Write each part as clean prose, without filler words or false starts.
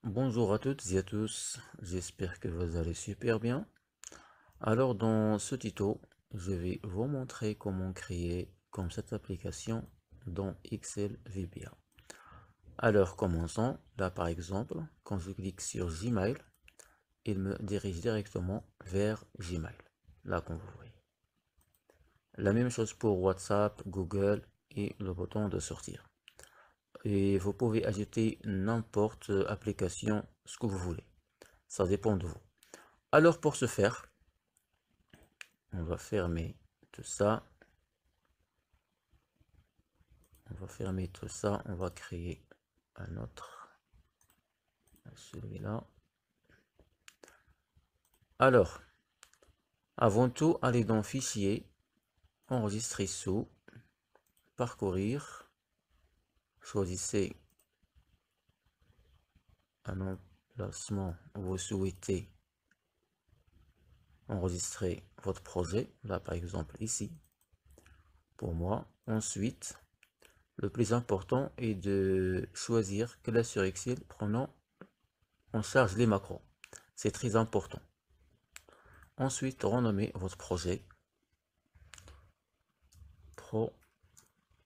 Bonjour à toutes et à tous, j'espère que vous allez super bien. Alors dans ce tuto, je vais vous montrer comment créer comme cette application dans Excel VBA. Alors commençons, là par exemple, quand je clique sur Gmail, il me dirige directement vers Gmail, là comme vous voyez. La même chose pour WhatsApp, Google et le bouton de sortir. Et vous pouvez ajouter n'importe application, ce que vous voulez. Ça dépend de vous. Alors pour ce faire, on va fermer tout ça. On va fermer tout ça. On va créer un autre. Celui-là. Alors, avant tout, allez dans Fichier, Enregistrer sous, Parcourir. Choisissez un emplacement où vous souhaitez enregistrer votre projet. Là, par exemple, ici. Pour moi. Ensuite, le plus important est de choisir classe sur Excel prenant en charge les macros. C'est très important. Ensuite, renommez votre projet Pro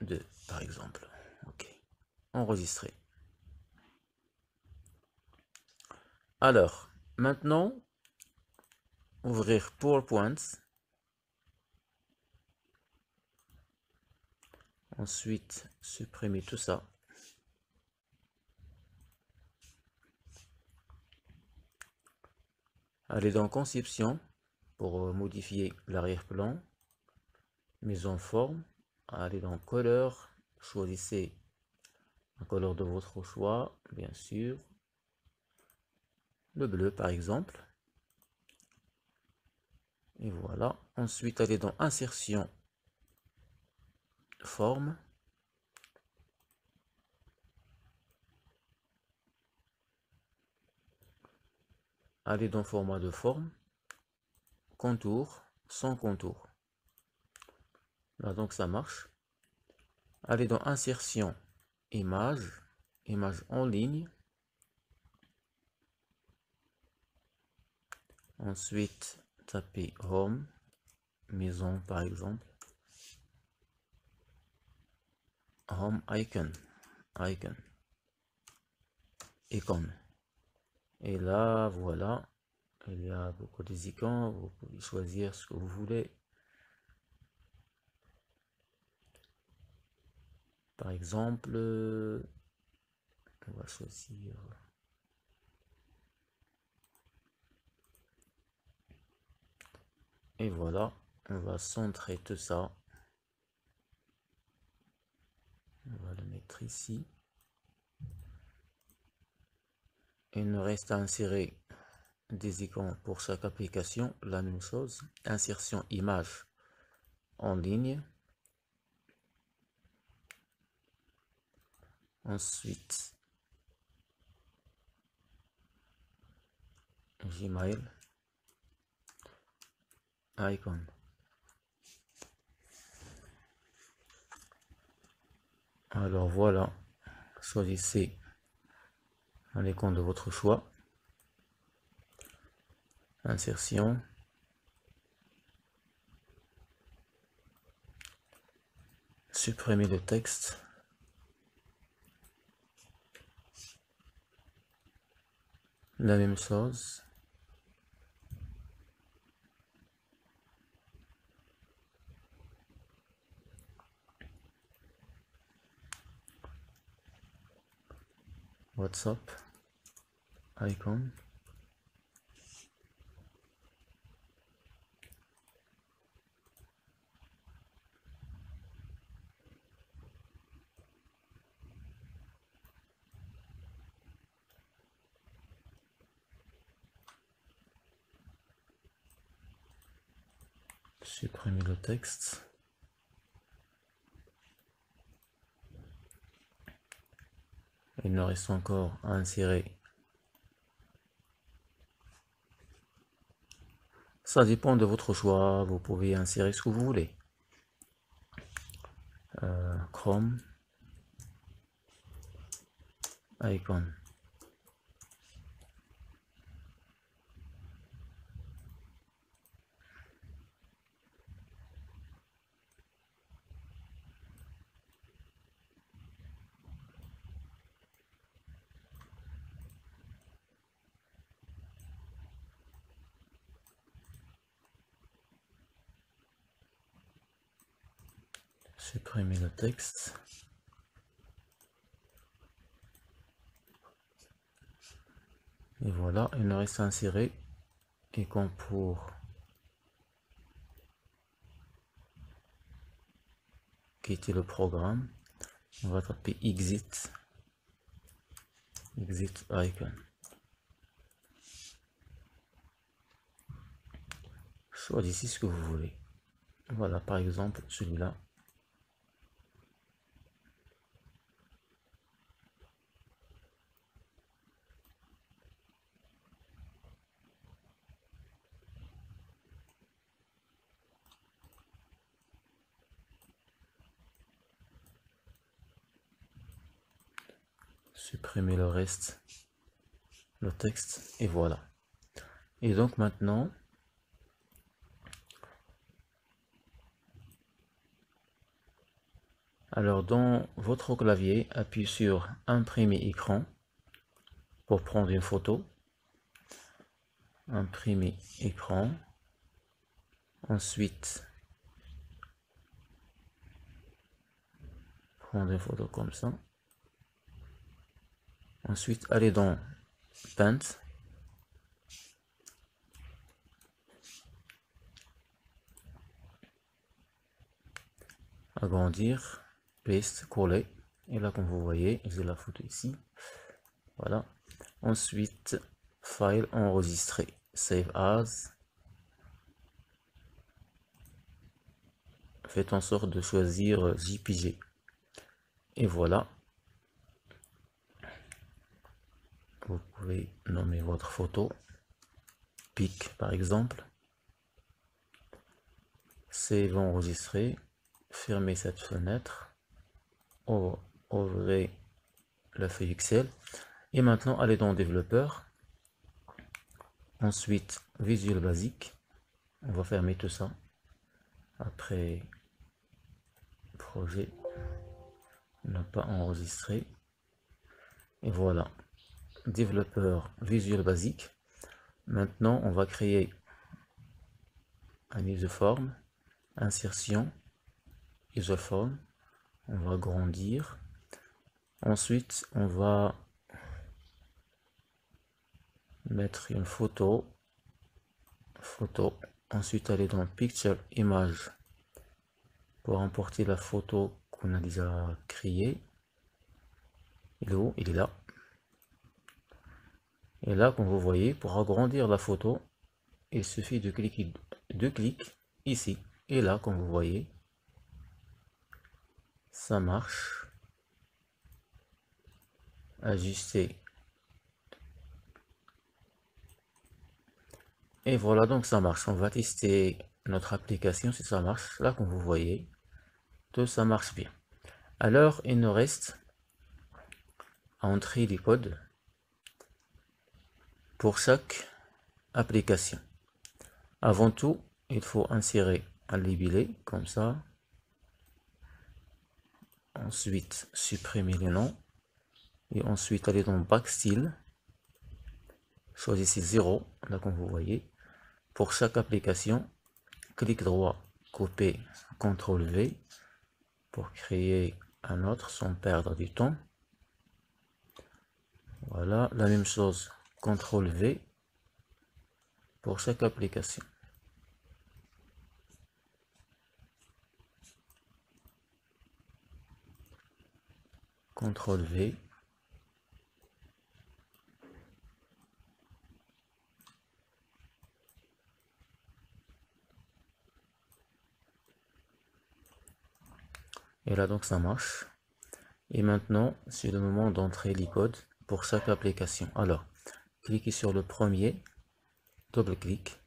2, par exemple. OK. Enregistrer. Alors, maintenant, ouvrir PowerPoint. Ensuite, supprimer tout ça. Allez dans Conception pour modifier l'arrière-plan. Mise en forme. Allez dans Couleur. Choisissez un couleur de votre choix, bien sûr. Le bleu, par exemple. Et voilà. Ensuite, allez dans Insertion, Forme. Allez dans Format de forme. Contour, sans contour. Là, donc ça marche. Allez dans Insertion, Image, Image en ligne. Ensuite, tapez Home, Maison par exemple. Home Icon, Icône. Et là, voilà, il y a beaucoup d'icônes, vous pouvez choisir ce que vous voulez. Par exemple, on va choisir... Et voilà, on va centrer tout ça. On va le mettre ici. Il nous reste à insérer des icônes pour chaque application. La même chose. Insertion image en ligne. Ensuite, Gmail. Icon. Alors voilà. Choisissez un icône de votre choix. Insertion. Supprimez le texte. La même chose. WhatsApp. Icon. Supprimer le texte. Il nous reste encore à insérer. Ça dépend de votre choix. Vous pouvez insérer ce que vous voulez. Chrome. Icon. supprimer le texte. Et voilà, il nous reste à insérer. Et comme pour quitter le programme, on va taper exit icon. Choisissez ce que vous voulez. Voilà, par exemple, celui-là. Supprimer le reste, le texte, et voilà. Et donc maintenant, alors dans votre clavier, appuyez sur imprimer écran pour prendre une photo. Imprimer écran. Ensuite, prendre une photo comme ça. Ensuite, allez dans Paint. Agrandir, paste, coller. Et là, comme vous voyez, j'ai la photo ici. Voilà. Ensuite, file, enregistrer. Save as. Faites en sorte de choisir JPG. Et voilà. Vous pouvez nommer votre photo. Pic, par exemple. Save, enregistrer. Fermez cette fenêtre. Ouvrez la feuille Excel. Et maintenant, allez dans développeur. Ensuite, Visual Basic. On va fermer tout ça. Après, projet. Ne pas enregistrer. Et voilà. Développeur Visual Basic. Maintenant, on va créer un isoforme. Insertion. Isoforme. On va agrandir. Ensuite, on va mettre une photo. Ensuite, aller dans Picture Image pour importer la photo qu'on a déjà créée. Il est où? Il est là. Et là, comme vous voyez, pour agrandir la photo, il suffit de cliquer deux clics ici. Et là, comme vous voyez, ça marche. Ajuster. Et voilà, donc ça marche. On va tester notre application si ça marche. Là, comme vous voyez, tout ça marche bien. Alors, il nous reste à entrer les codes pour chaque application. Avant tout, il faut insérer un libellé comme ça. Ensuite, supprimer le nom. Et ensuite, aller dans Backstyle. Choisissez 0, là comme vous voyez. Pour chaque application, clic droit, copier, CTRL V pour créer un autre sans perdre du temps. Voilà, la même chose, CTRL V pour chaque application. CTRL V. Et là donc ça marche. Et maintenant, c'est le moment d'entrer les codes pour chaque application. Alors, cliquez sur le premier, double-clic.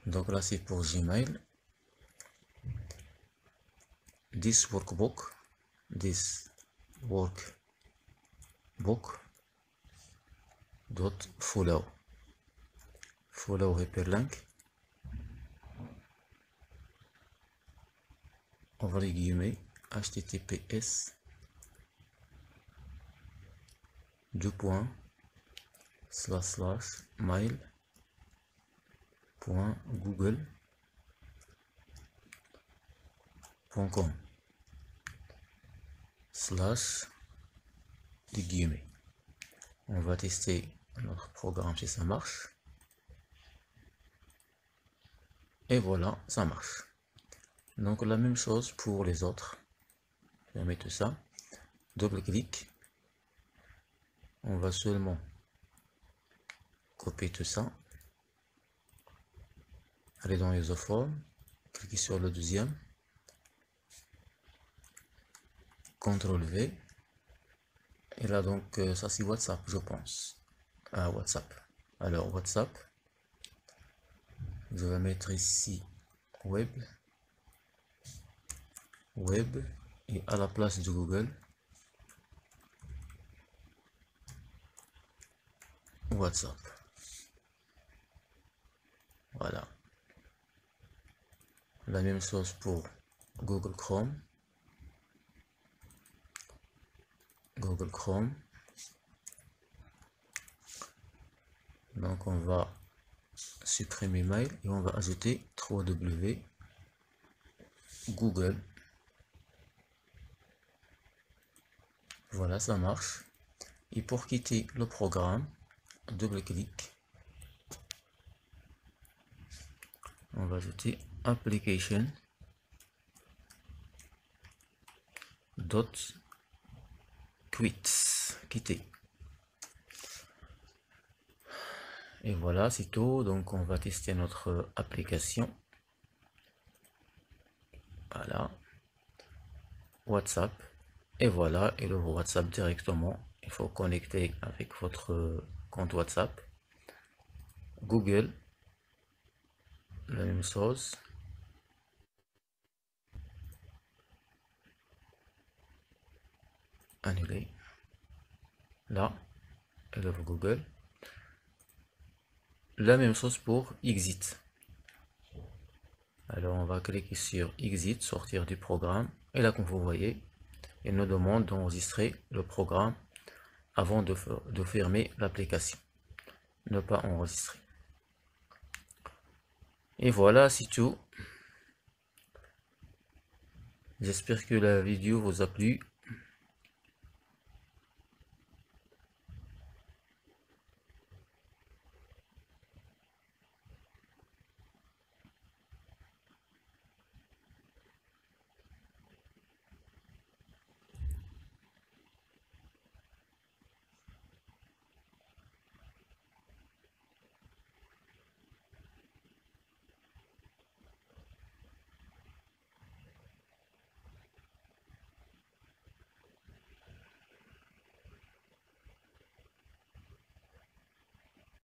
Donc là, c'est pour Gmail. This workbook dot follow hyperlink. Ouvrez les guillemets, https mail google.com / des guillemets. On va tester notre programme si ça marche. Et voilà, ça marche. Donc la même chose pour les autres. Je vais mettre ça. Double-clic. On va seulement copier tout ça. Aller dans User Form. Cliquez sur le deuxième. CTRL V. Et là donc ça c'est WhatsApp, je pense. Ah, WhatsApp. Alors WhatsApp. Je vais mettre ici web. Et à la place de Google, WhatsApp. Voilà. La même chose pour Google Chrome. Donc on va supprimer mail et on va ajouter www Google. Voilà, ça marche. Et pour quitter le programme, double-clic. On va ajouter application quitter. Et voilà, c'est tout. Donc on va tester notre application. Voilà. WhatsApp. Et voilà, il ouvre WhatsApp directement. Il faut connecter avec votre compte WhatsApp. Google, la même chose. Annuler. Là, il ouvre Google. La même chose pour Exit. Alors on va cliquer sur Exit, sortir du programme. Et là, comme vous voyez, il nous demande d'enregistrer le programme avant de fermer l'application. Ne pas enregistrer. Et voilà, c'est tout. J'espère que la vidéo vous a plu.